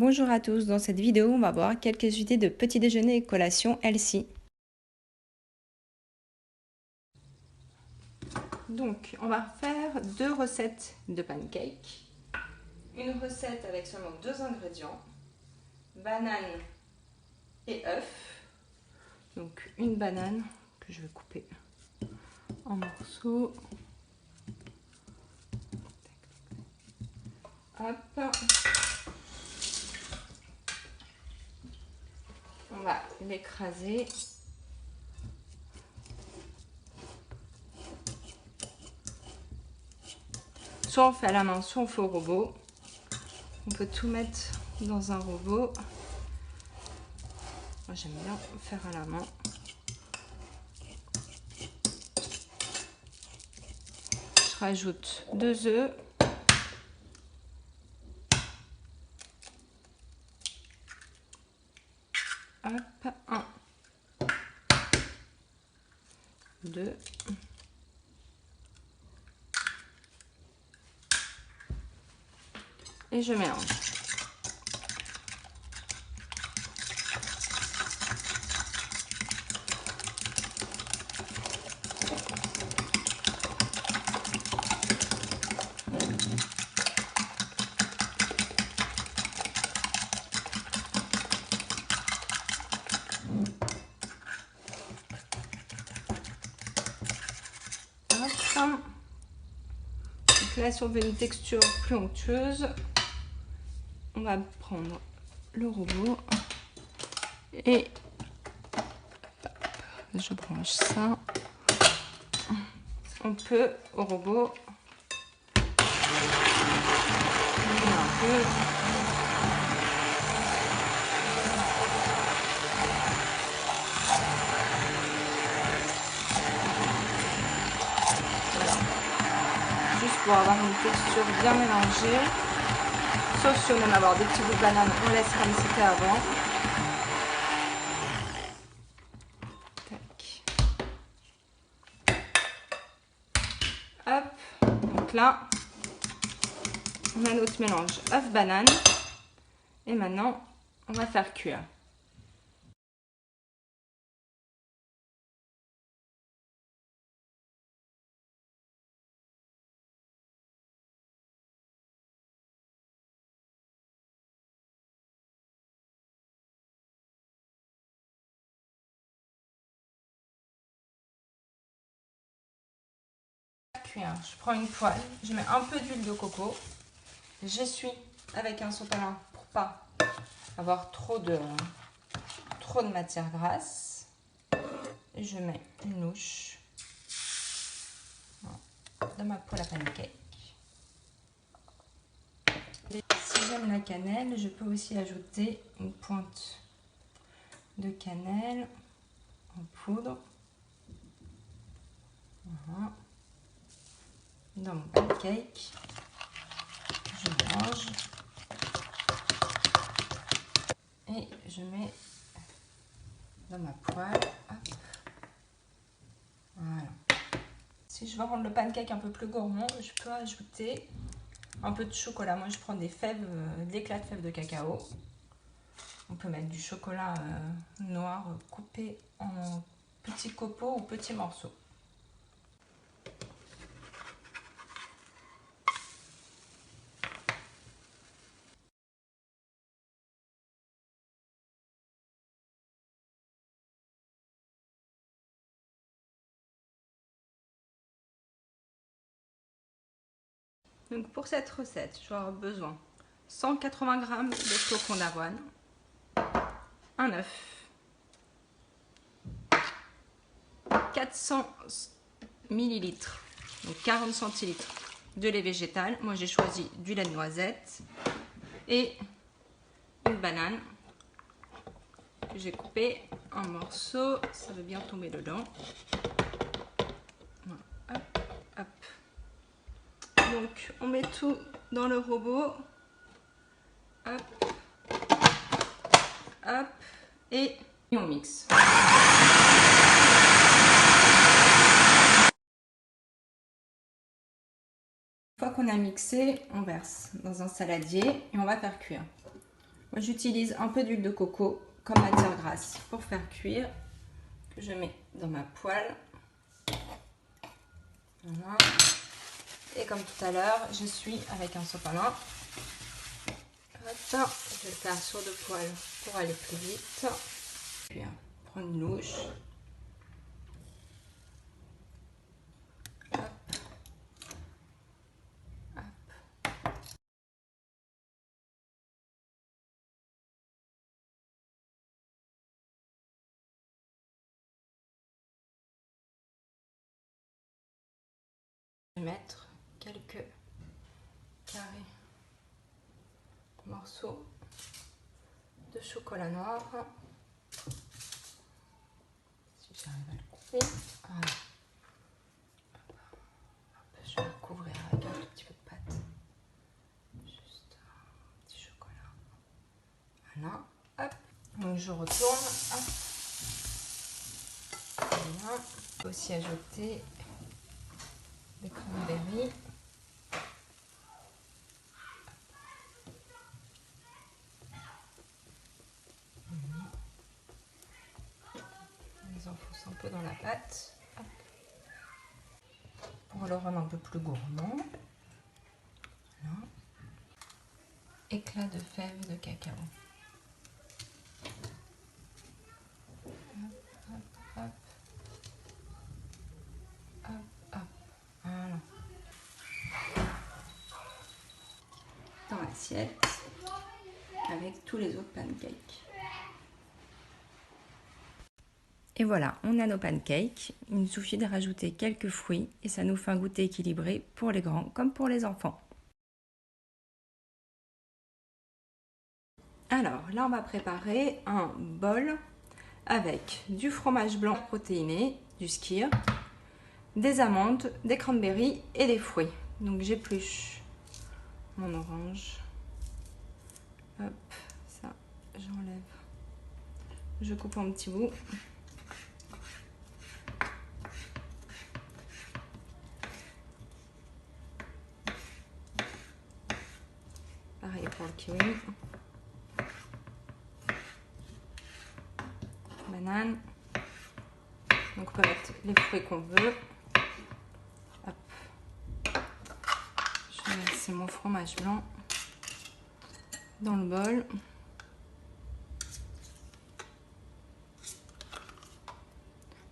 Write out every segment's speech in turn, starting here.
Bonjour à tous, dans cette vidéo on va voir quelques idées de petit déjeuner et collation healthy. Donc on va faire deux recettes de pancakes. Une recette avec seulement deux ingrédients, banane et œuf. Donc une banane que je vais couper en morceaux. Hop. On va l'écraser. Soit on fait à la main, soit on fait au robot. On peut tout mettre dans un robot. Moi j'aime bien faire à la main. Je rajoute 2 œufs. Hop, 1, 2. Et je mélange. Hop. Donc là, si on veut une texture plus onctueuse, on va prendre le robot et je branche ça. On peut au robot un peu. Juste pour avoir une texture bien mélangée. Sauf si on aime avoir des petits bouts de banane, on laisse comme c'était avant. Tac. Hop. Donc là, on a notre mélange œuf-banane. Et maintenant, on va faire cuire. Je prends une poêle, je mets un peu d'huile de coco, j'essuie avec un sopalin pour pas avoir trop de matière grasse et je mets une louche dans ma poêle à pancake. Si j'aime la cannelle, je peux aussi ajouter une pointe de cannelle en poudre. Voilà. Dans mon pancake, je mélange et je mets dans ma poêle. Hop. Voilà. Si je veux rendre le pancake un peu plus gourmand, je peux ajouter un peu de chocolat. Moi, je prends des fèves, l'éclat de fèves de cacao. On peut mettre du chocolat noir coupé en petits copeaux ou petits morceaux. Donc pour cette recette, je vais avoir besoin 180 g de flocons d'avoine, un œuf, 400 ml, donc 40 centilitres de lait végétal. Moi j'ai choisi du lait de noisette et une banane que j'ai coupée en morceaux. Ça veut bien tomber dedans. Voilà. Hop, hop. Donc on met tout dans le robot. Hop, hop, et on mixe. Une fois qu'on a mixé, on verse dans un saladier et on va faire cuire. Moi, j'utilise un peu d'huile de coco comme matière grasse pour faire cuire, que je mets dans ma poêle. Voilà. Et comme tout à l'heure, je suis avec un sopalin. Je vais le faire sur 2 poêles pour aller plus vite. Puis prendre une louche. Hop. Hop. Je vais mettre quelques carrés morceaux de chocolat noir. Si j'arrive à le couper. Voilà. Je vais le couvrir avec un tout petit peu de pâte. Juste un petit chocolat. Voilà. Hop. Donc je retourne. Hop. Voilà. Je peux aussi ajouter des cranberries. On les enfonce un peu dans la pâte. Hop. Pour le rendre un peu plus gourmand. Voilà. Éclat de fèves de cacao. Hop, hop, hop. Hop, hop. Voilà. Dans l'assiette avec tous les autres pancakes. Et voilà, on a nos pancakes. Il nous suffit de rajouter quelques fruits et ça nous fait un goûter équilibré pour les grands comme pour les enfants. Alors là, on va préparer un bol avec du fromage blanc protéiné, du skyr, des amandes, des cranberries et des fruits. Donc j'épluche mon orange. Hop, ça, j'enlève. Je coupe en petits bouts. Pareil pour le kiwi. Banane. Donc on peut mettre les fruits qu'on veut. Hop. Je vais laisser mon fromage blanc dans le bol.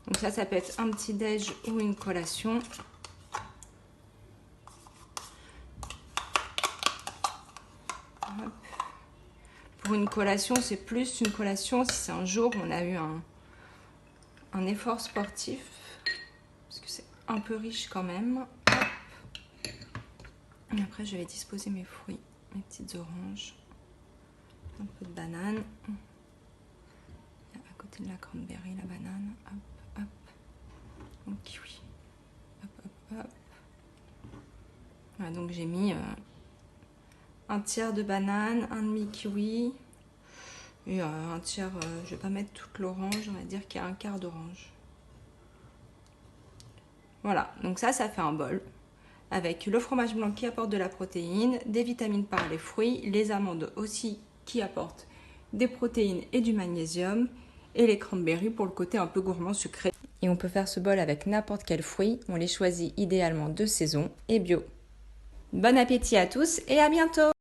Donc ça peut être un petit déj ou une collation. Hop. Pour une collation, c'est plus une collation si c'est un jour où on a eu un effort sportif, parce que c'est un peu riche quand même. Hop. Et après, je vais disposer mes fruits, mes petites oranges, un peu de banane. À côté de la cranberry, la banane. Hop, hop. Mon kiwi. Hop, hop, hop. Voilà, donc j'ai mis un tiers de banane, un demi kiwi et un tiers, je vais pas mettre toute l'orange, on va dire qu'il y a un quart d'orange. Voilà, donc ça fait un bol avec le fromage blanc qui apporte de la protéine, des vitamines par les fruits, les amandes aussi qui apportent des protéines et du magnésium et les cranberries pour le côté un peu gourmand sucré. Et on peut faire ce bol avec n'importe quel fruit, on les choisit idéalement de saison et bio. Bon appétit à tous et à bientôt!